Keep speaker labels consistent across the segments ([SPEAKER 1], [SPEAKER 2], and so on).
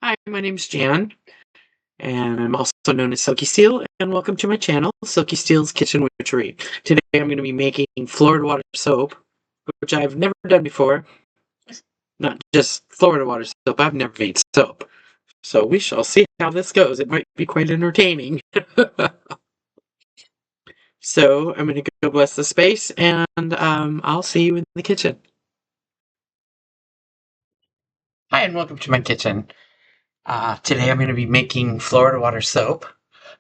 [SPEAKER 1] Hi, my name's Jan, and I'm also known as Silky Steel, and welcome to my channel, Silky Steel's Kitchen Witchery. Today I'm going to be making Florida water soap, which I've never done before. Not just Florida water soap, I've never made soap. So we shall see how this goes. It might be quite entertaining. So I'm going to go bless the space, and I'll see you in the kitchen. Hi, and welcome to my kitchen. Today I'm going to be making Florida water soap.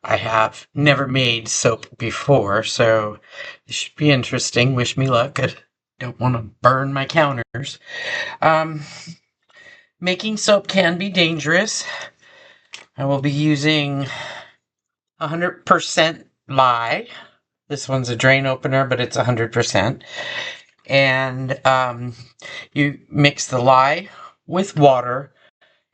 [SPEAKER 1] I have never made soap before, so this should be interesting. Wish me luck. I don't want to burn my counters. Um, Making soap can be dangerous. I will be using 100% lye. This one's a drain opener, but it's 100%. And you mix the lye with water,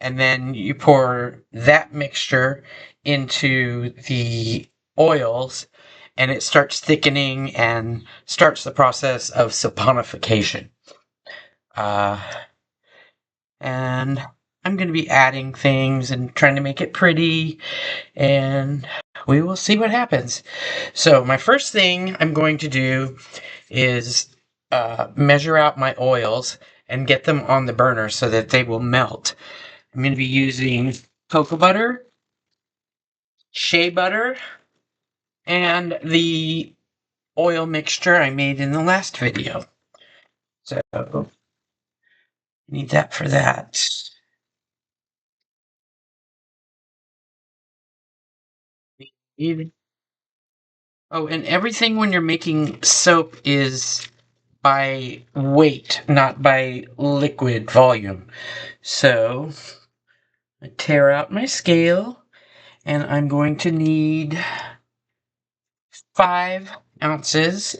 [SPEAKER 1] and then you pour that mixture into the oils, and it starts thickening and starts the process of saponification. And I'm going to be adding things and trying to make it pretty, and we will see what happens. So my first thing I'm going to do is measure out my oils and get them on the burner so that they will melt. I'm going to be using cocoa butter, shea butter, and the oil mixture I made in the last video. So, need that for that. Oh, and everything when you're making soap is by weight, not by liquid volume. So, I tear out my scale, and I'm going to need 5 ounces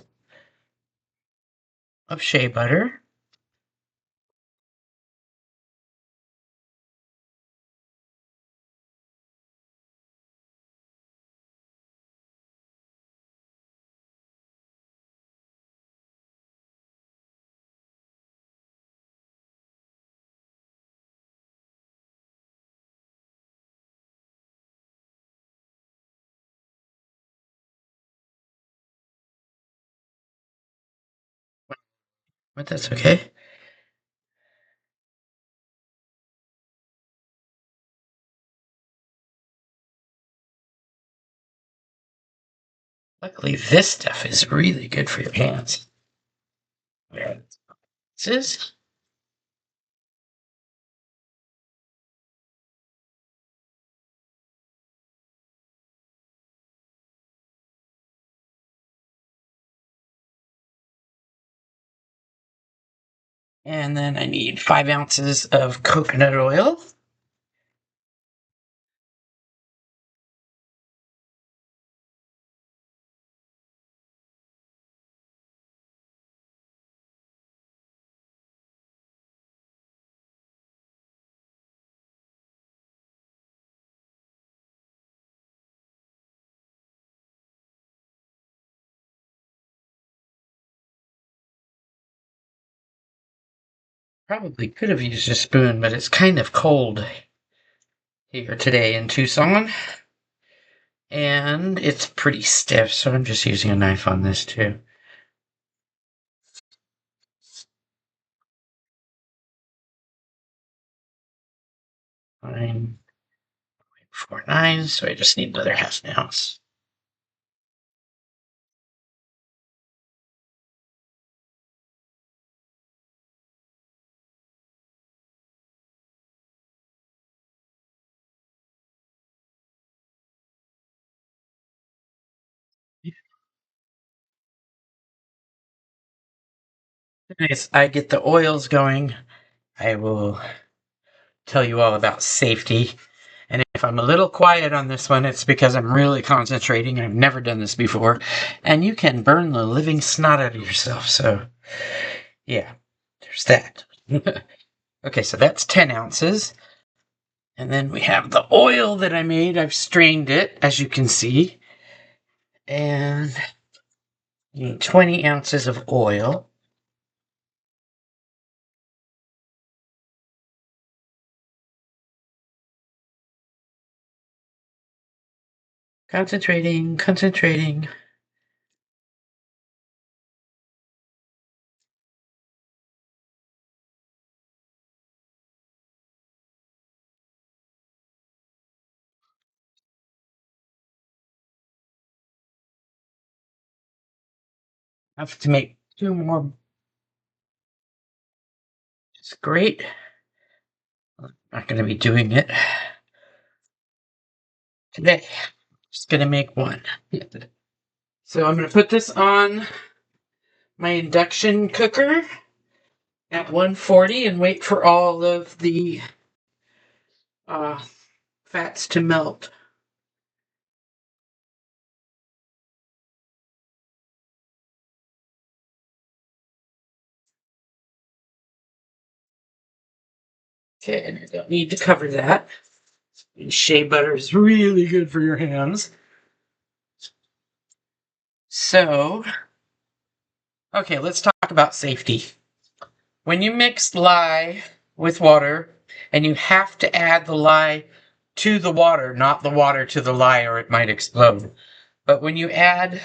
[SPEAKER 1] of shea butter. But that's okay. Luckily, this stuff is really good for your hands. There it is. And then I need 5 ounces of coconut oil. Probably could have used a spoon, but it's kind of cold here today in Tucson. And it's pretty stiff, so I'm just using a knife on this too. Fine. 0.49, so I just need another half an ounce. As I get the oils going, I will tell you all about safety. And if I'm a little quiet on this one, it's because I'm really concentrating. I've never done this before. And you can burn the living snot out of yourself. So, yeah, there's that. Okay, so that's 10 ounces. And then we have the oil that I made. I've strained it, as you can see. And you need 20 ounces of oil. Concentrating, concentrating. I have to make 2 more. It's great. I'm not going to be doing it today. Just going to make 1. So I'm going to put this on my induction cooker at 140 and wait for all of the fats to melt. Okay, and you don't need to cover that. And shea butter is really good for your hands. So, okay, let's talk about safety. When you mix lye with water, and you have to add the lye to the water, not the water to the lye, or it might explode. But when you do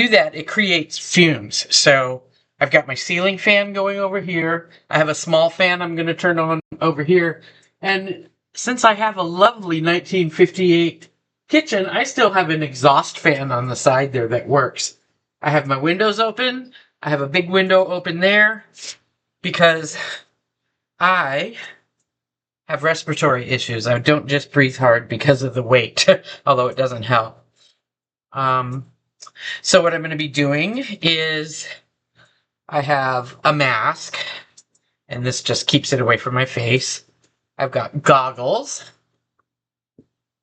[SPEAKER 1] that, it creates fumes. So I've got my ceiling fan going over here. I have a small fan I'm going to turn on over here. And since I have a lovely 1958 kitchen, I still have an exhaust fan on the side there that works. I have my windows open. I have a big window open there because I have respiratory issues. I don't just breathe hard because of the weight, although it doesn't help. So what I'm going to be doing is I have a mask, and this just keeps it away from my face. I've got goggles.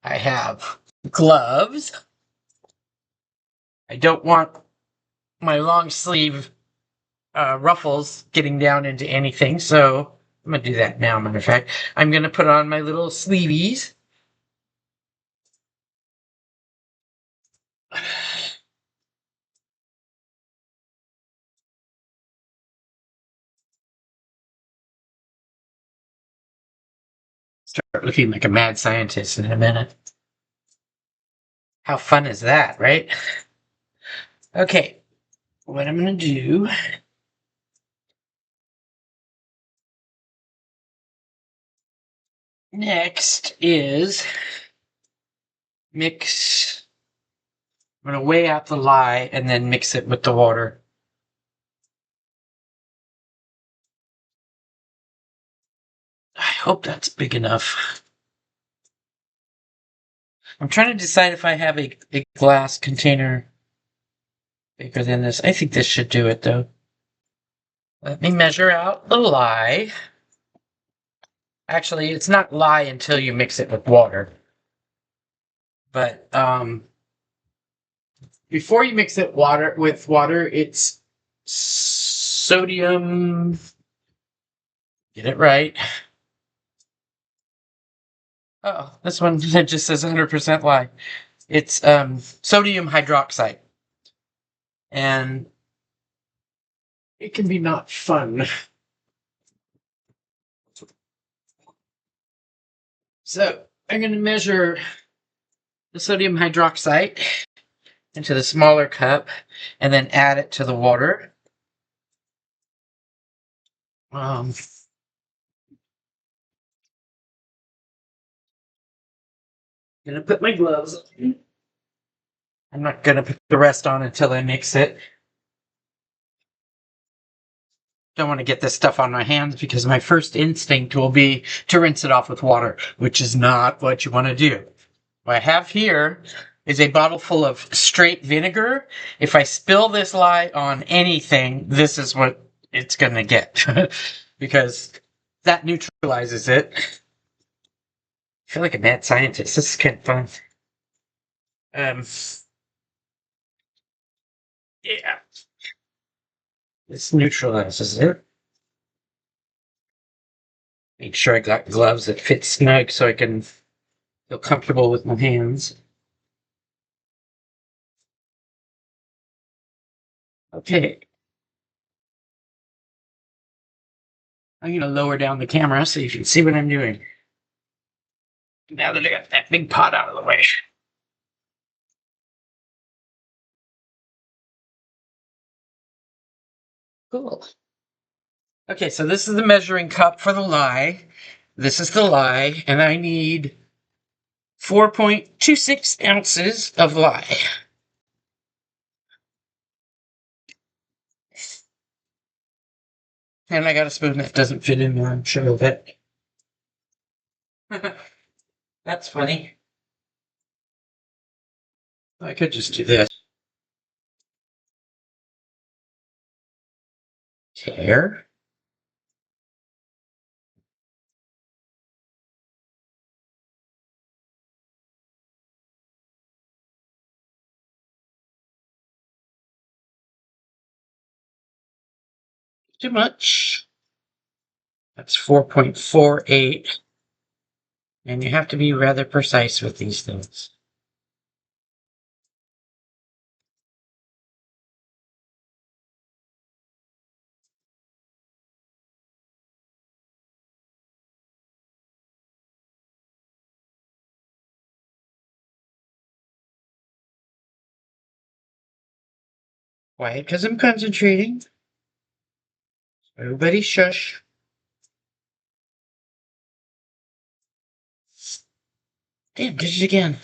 [SPEAKER 1] I have gloves. I don't want my long sleeve ruffles getting down into anything, so I'm going to do that now, matter of fact. I'm going to put on my little sleeveys. Start looking like a mad scientist in a minute. How fun is that, right? Okay, what I'm going to do next is mix. I'm going to weigh out the lye and then mix it with the water. I hope that's big enough. I'm trying to decide if I have a glass container bigger than this. I think this should do it, though. Let me measure out the lye. Actually, it's not lye until you mix it with water. But before you mix it with water, it's sodium. Get it right. Oh, this one just says 100% lye. It's sodium hydroxide. And it can be not fun. So I'm going to measure the sodium hydroxide into the smaller cup and then add it to the water. I'm going to put my gloves on. I'm not going to put the rest on until I mix it. Don't want to get this stuff on my hands because my first instinct will be to rinse it off with water, which is not what you want to do. What I have here is a bottle full of straight vinegar. If I spill this lye on anything, this is what it's going to get because that neutralizes it. I feel like a mad scientist. This is kind of fun. Yeah. This neutralizes it. Make sure I got gloves that fit snug so I can feel comfortable with my hands. Okay. I'm going to lower down the camera so you can see what I'm doing. Now that I got that big pot out of the way. Cool. Okay, so this is the measuring cup for the lye. This is the lye, and I need 4.26 ounces of lye. And I got a spoon that doesn't fit in there, I'm sure of it. That's funny. I could just do this. Tear. Too much. That's 4.48. And you have to be rather precise with these things. Quiet, because I'm concentrating. Everybody shush. Damn, did it again.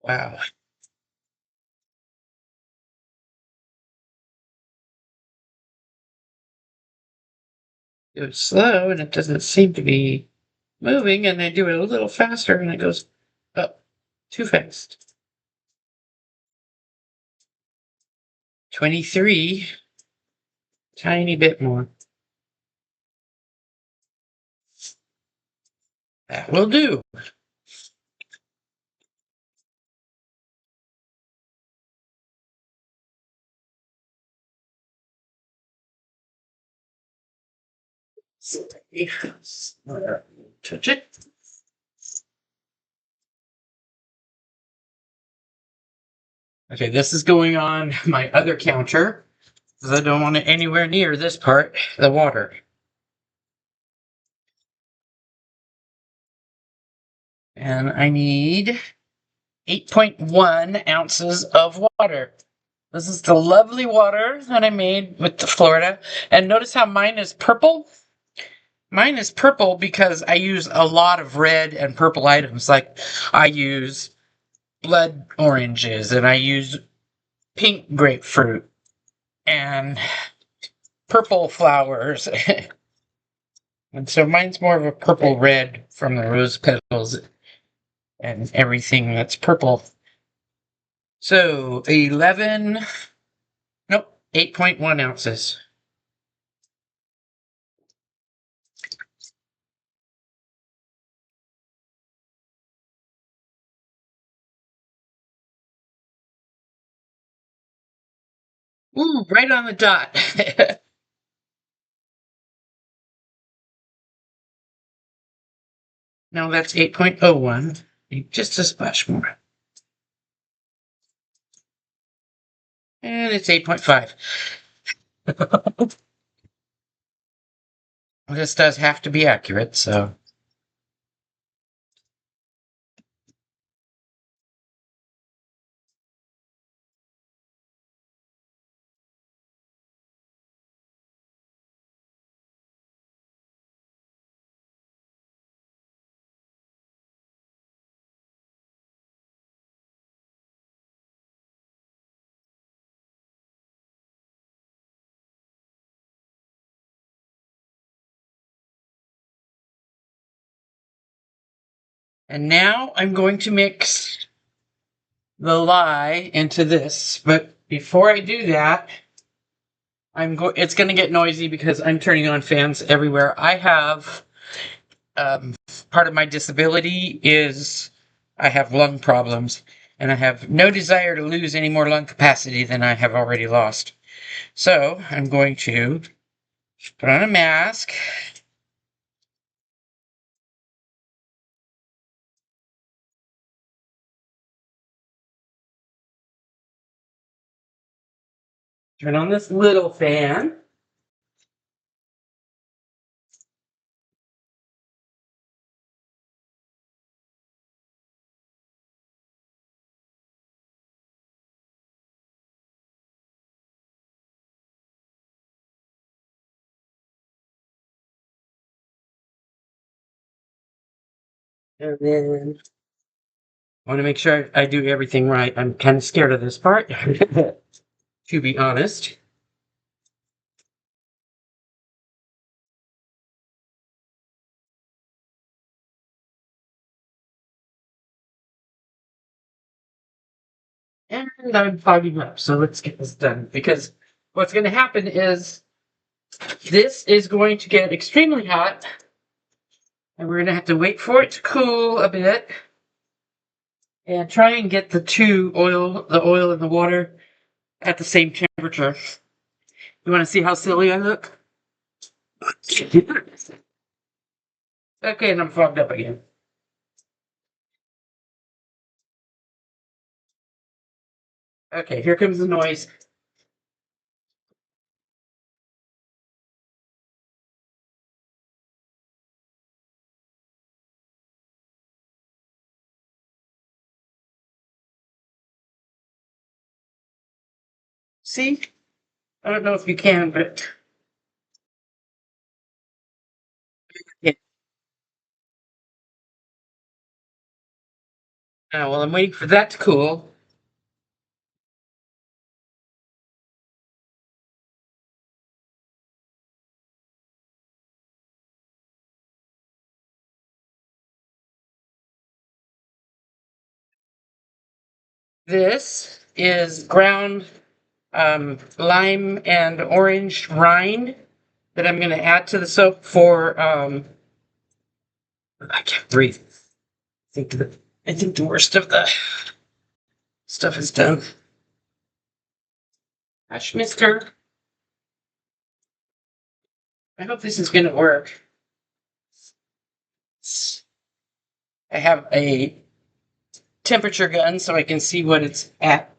[SPEAKER 1] Wow. It was slow, and it doesn't seem to be moving, and I do it a little faster, and it goes up too fast. 23. Tiny bit more. That will do. Touch it. Okay, this is going on my other counter because I don't want it anywhere near this part, the water. And I need 8.1 ounces of water. This is the lovely water that I made with the Florida. And notice how mine is purple? Mine is purple because I use a lot of red and purple items. Like I use blood oranges and I use pink grapefruit and purple flowers. And so mine's more of a purple red from the rose petals and everything that's purple. So 11, nope, 8.1 ounces. Ooh, right on the dot. No, that's 8.01. Just a splash more. And it's 8.5. This does have to be accurate, so. And now I'm going to mix the lye into this. But before I do that, it's going to get noisy because I'm turning on fans everywhere. I have um, part of my disability is I have lung problems, and I have no desire to lose any more lung capacity than I have already lost. So I'm going to put on a mask. Turn on this little fan. And then I want to make sure I do everything right. I'm kind of scared of this part, to be honest. And I'm fogging up, so let's get this done. Because what's going to happen is this is going to get extremely hot, and we're going to have to wait for it to cool a bit and try and get the oil and the water at the same temperature. You want to see how silly I look? Okay, and I'm fogged up again. Okay, here comes the noise. See? I don't know if you can, but yeah. Well, I'm waiting for that to cool. This is ground lime and orange rind that I'm going to add to the soap for. I can't breathe. I think the worst of the stuff is done. Gosh, Mister, I hope this is going to work. I have a temperature gun so I can see what it's at.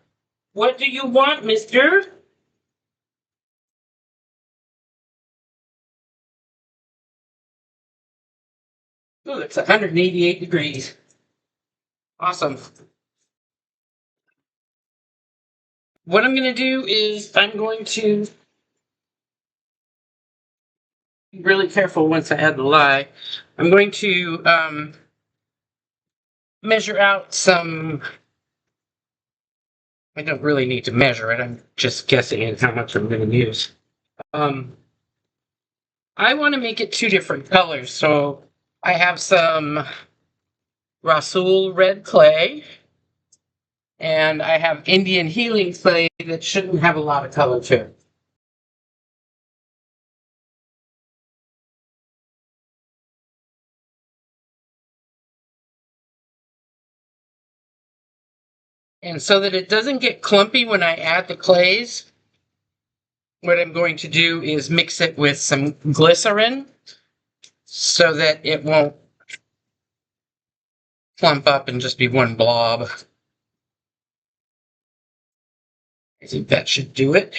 [SPEAKER 1] What do you want, Mister? Ooh, it's 188 degrees. Awesome. What I'm going to do is I'm going to be really careful once I add the lye. I'm going to measure out some. I don't really need to measure it. I'm just guessing at how much I'm going to use. Um, I want to make it two different colors, so I have some Rasul red clay, and I have Indian healing clay that shouldn't have a lot of color to it. And so that it doesn't get clumpy when I add the clays, what I'm going to do is mix it with some glycerin so that it won't clump up and just be one blob. I think that should do it.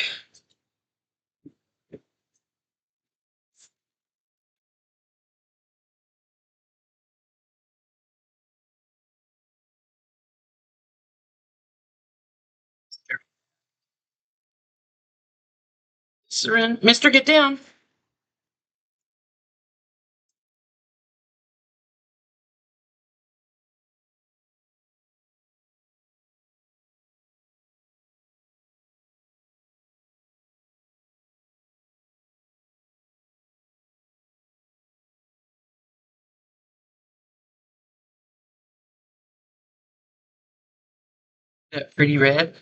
[SPEAKER 1] Glycerin. Mister, get down. That pretty red.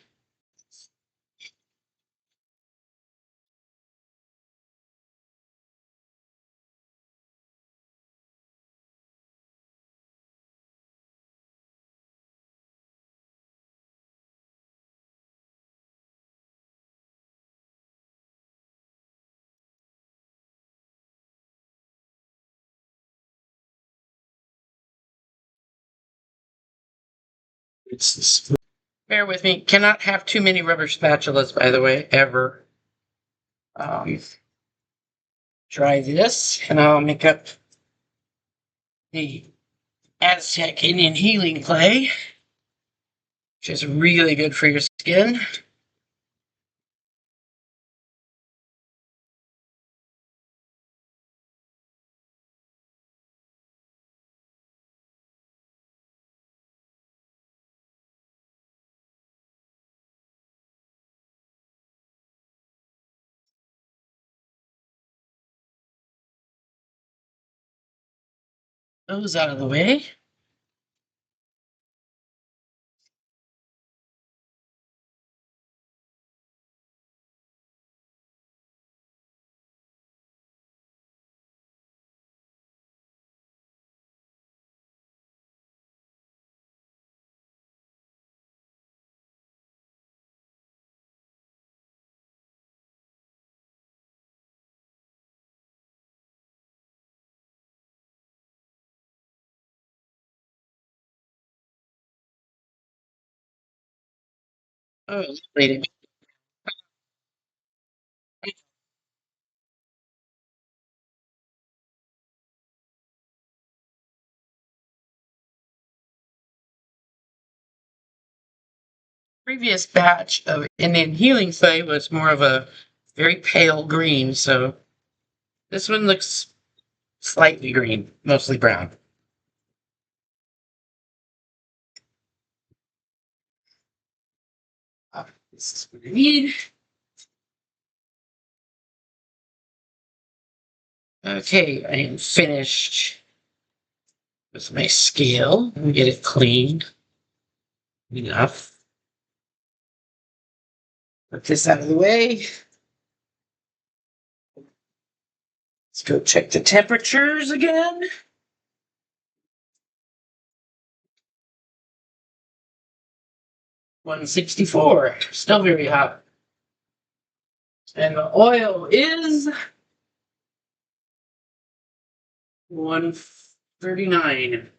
[SPEAKER 1] It's Bear with me. Cannot have too many rubber spatulas, by the way, ever. Um, Try this, and I'll make up the Aztec Indian healing clay, which is really good for your skin. those out of the way. Oh, lady. Previous batch of Indian healing clay was more of a very pale green, so this one looks slightly green, mostly brown. This is what I need. Okay, I am finished with my scale. Let me get it clean enough. Put this out of the way. Let's go check the temperatures again. 164, still very hot. And the oil is 139.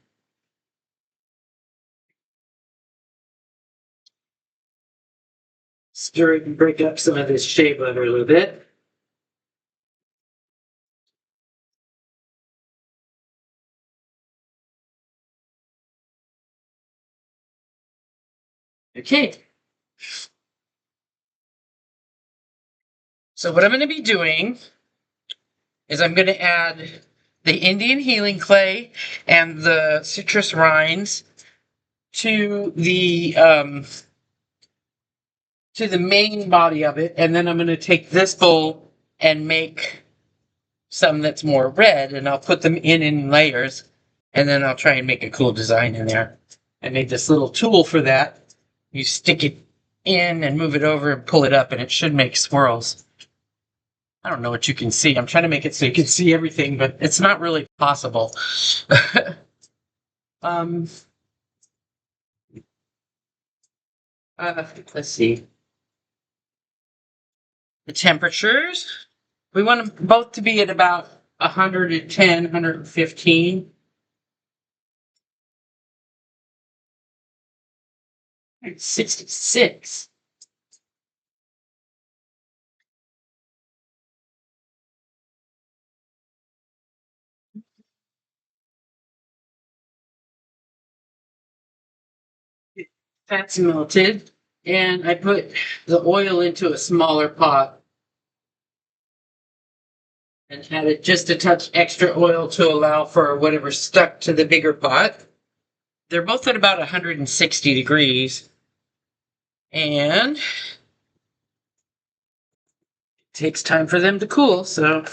[SPEAKER 1] Stir it and break up some of this shea butter a little bit. Okay. So what I'm going to be doing is I'm going to add the Indian healing clay and the citrus rinds to the main body of it, and then I'm going to take this bowl and make some that's more red, and I'll put them in layers, and then I'll try and make a cool design in there. I made this little tool for that. You stick it in and move it over and pull it up, and it should make swirls. I don't know what you can see. I'm trying to make it so you can see everything, but it's not really possible. um, let's see. The temperatures. We want them both to be at about 110, 115. 66. Fats melted, and I put the oil into a smaller pot and added just a touch extra oil to allow for whatever stuck to the bigger pot. They're both at about 160 degrees, and it takes time for them to cool, so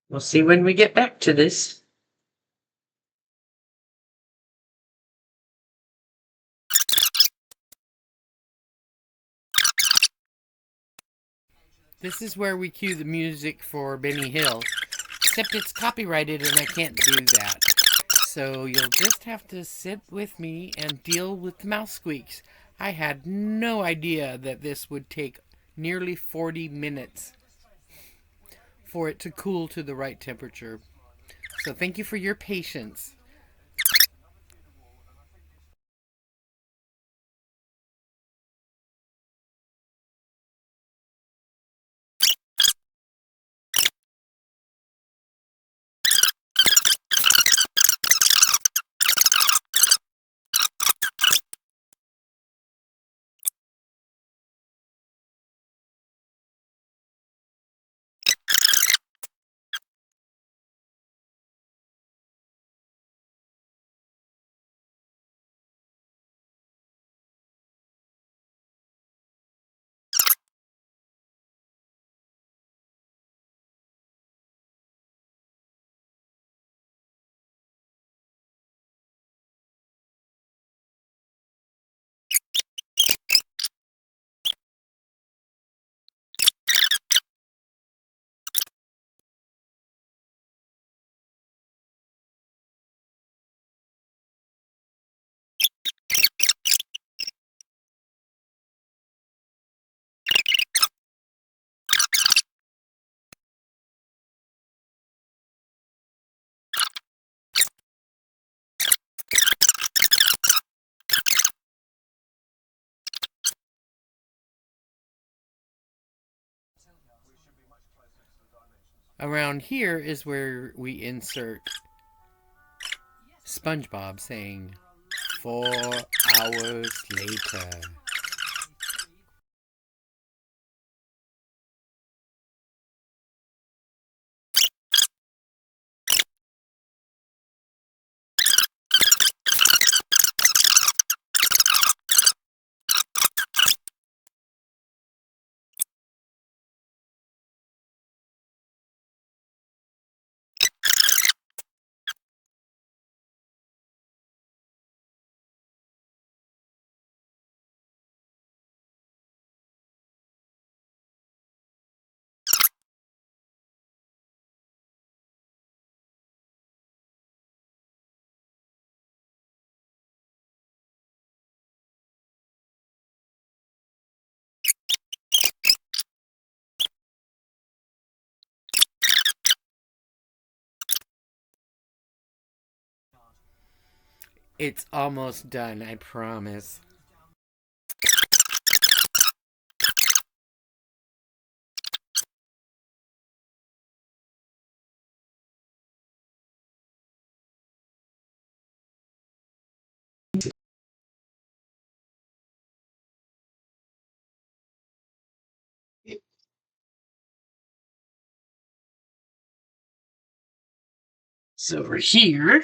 [SPEAKER 1] we'll see when we get back to this. This is where we cue the music for Benny Hill, except it's copyrighted and I can't do that. So you'll just have to sit with me and deal with the mouse squeaks. I had no idea that this would take nearly 40 minutes for it to cool to the right temperature. So thank you for your patience.
[SPEAKER 2] Around here is where we insert SpongeBob saying 4 hours later. It's almost done, I promise.
[SPEAKER 1] It's over here.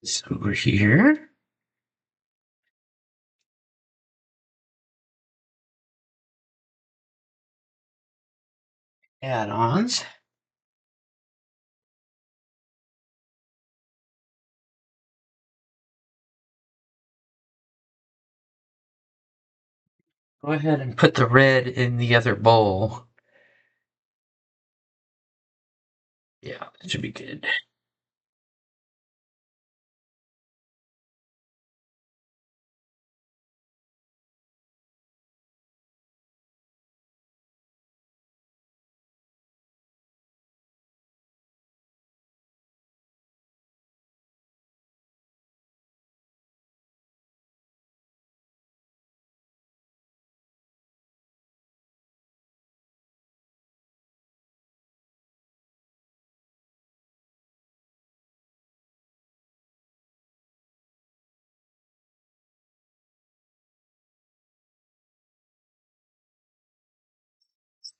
[SPEAKER 1] It's over here. Add-ons. Go ahead and put the red in the other bowl. Yeah, that should be good.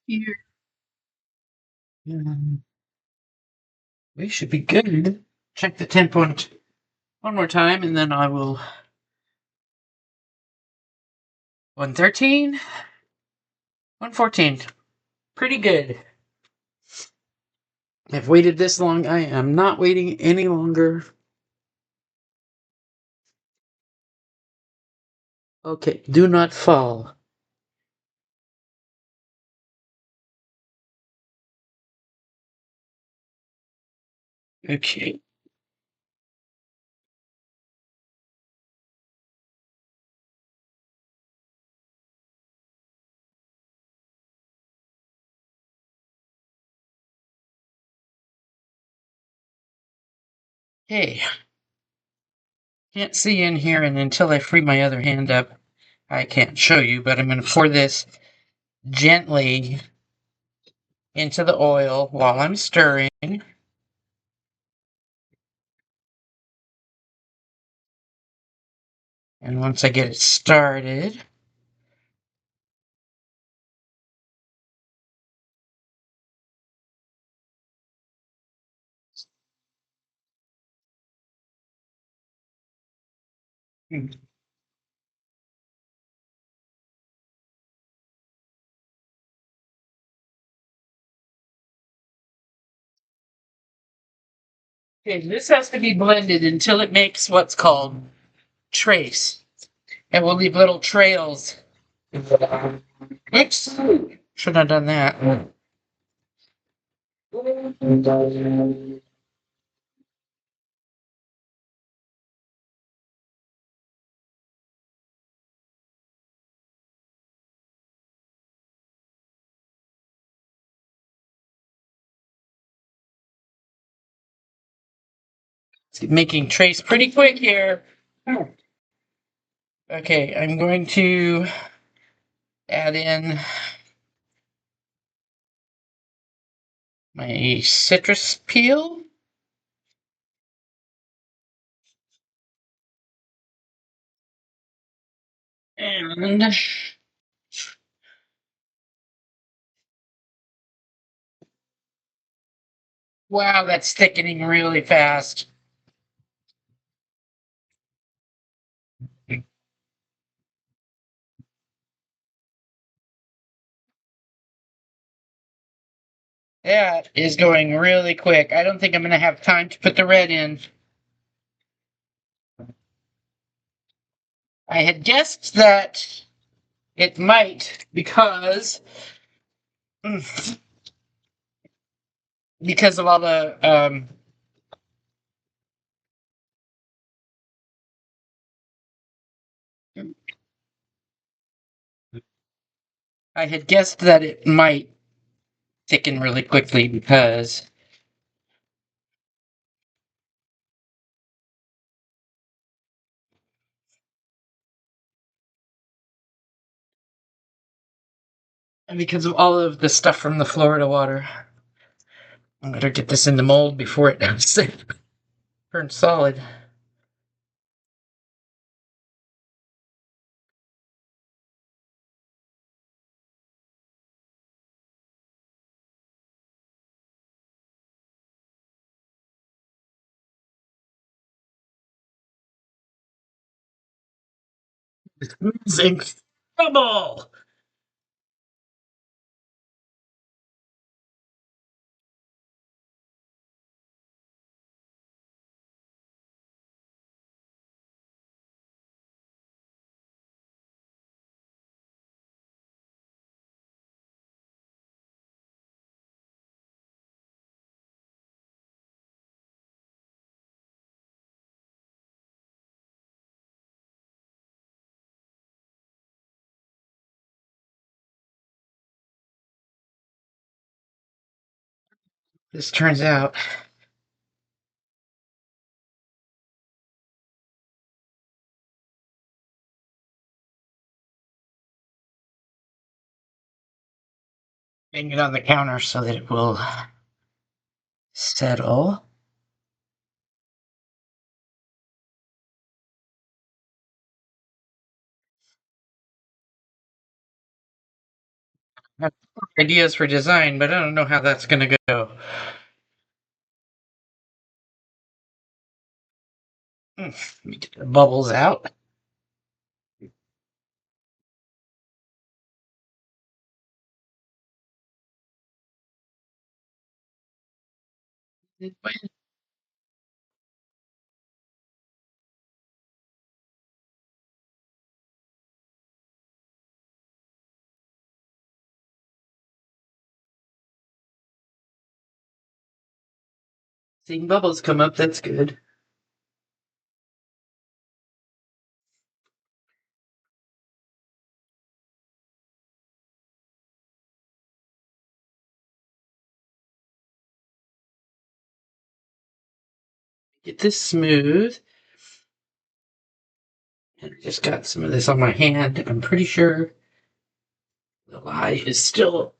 [SPEAKER 1] Here. We should be good. Check the 10 point one more time, and then I will. 113, 114. Pretty good. I've waited this long. I am not waiting any longer. Okay, do not fall. Okay. Hey, can't see in here, and until I free my other hand up, I can't show you, but I'm going to pour this gently into the oil while I'm stirring. And once I get it started, okay, this has to be blended until it makes what's called trace. And we'll leave little trails. Oops, should have done that. It's making trace pretty quick here. Okay, I'm going to add in my citrus peel. And wow, that's thickening really fast. That is going really quick. I don't think I'm going to have time to put the red in. I had guessed that it might because of all the I had guessed that it might thicken really quickly because of all of the stuff from the Florida water. I'm gonna get this in the mold before it turns solid. It's oozing trouble. This turns out. Hang it on the counter so that it will settle. I have ideas for design, but I don't know how that's gonna go. Let me get the bubbles out. Seeing bubbles come up, that's good. Get this smooth. And I just got some of this on my hand. I'm pretty sure the lye is still.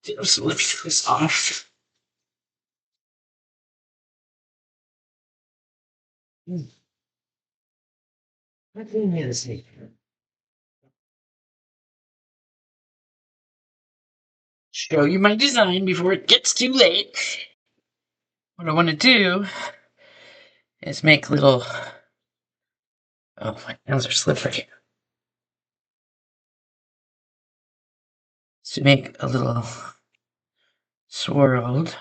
[SPEAKER 1] So let me get this off. What do you mean to say? Show you my design before it gets too late. What I want to do is make little. Oh, my hands are slippery. To make a little swirled.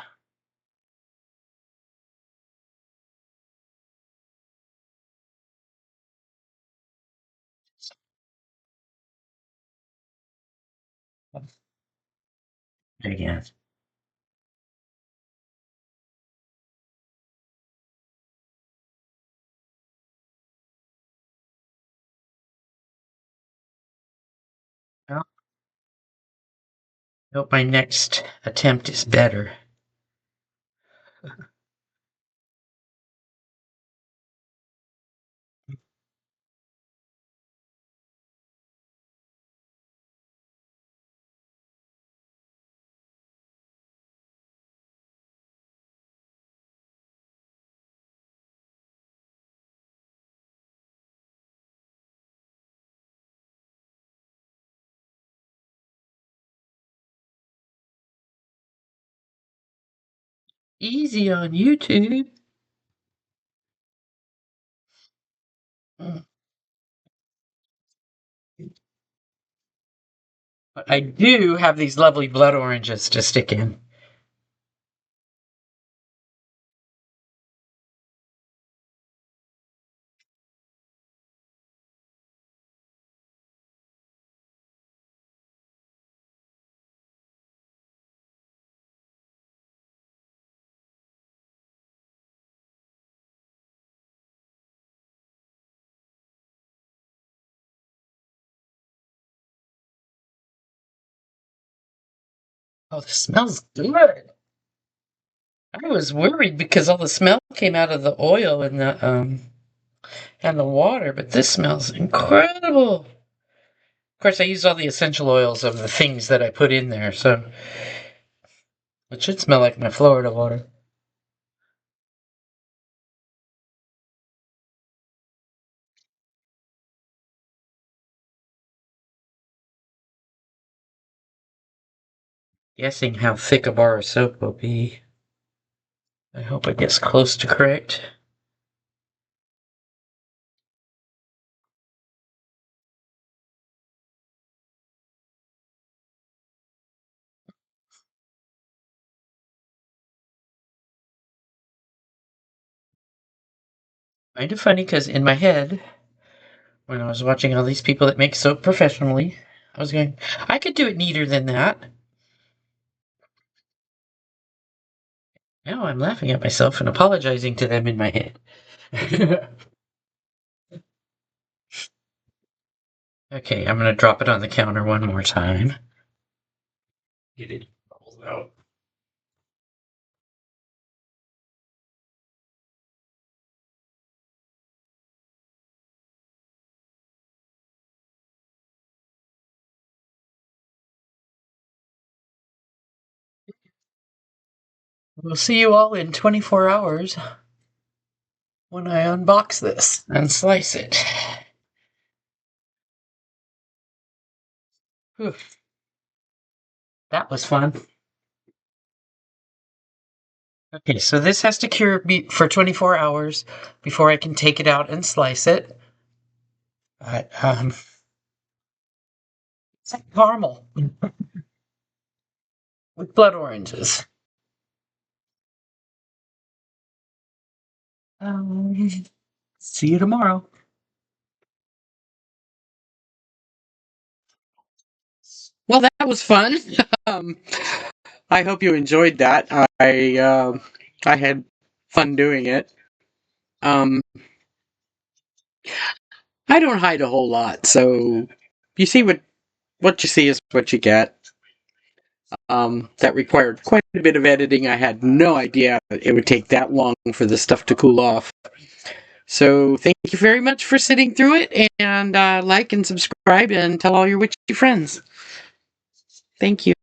[SPEAKER 1] Again. Well, I hope my next attempt is better. Easy on YouTube. But I do have these lovely blood oranges to stick in. Oh, the smells good. I was worried because all the smell came out of the oil and the water, but this smells incredible. Of course, I used all the essential oils of the things that I put in there, so it should smell like my Florida water. Guessing how thick a bar of soap will be. I hope it gets close to correct. Kind of funny because in my head, when I was watching all these people that make soap professionally, I was going, I could do it neater than that. Now I'm laughing at myself and apologizing to them in my head. Okay, I'm gonna drop it on the counter one more time. Get it bubbles out. We'll see you all in 24 hours when I unbox this and slice it. Whew, that was fun. Okay, so this has to cure for 24 hours before I can take it out and slice it. But, it's like caramel with blood oranges. Um, See you tomorrow. Well, that was fun. um, I hope you enjoyed that. I had fun doing it. Um, I don't hide a whole lot, so you see what you see is what you get. That required quite a bit of editing. I had no idea it would take that long for the stuff to cool off. So thank you very much for sitting through it, and like and subscribe and tell all your witchy friends. Thank you.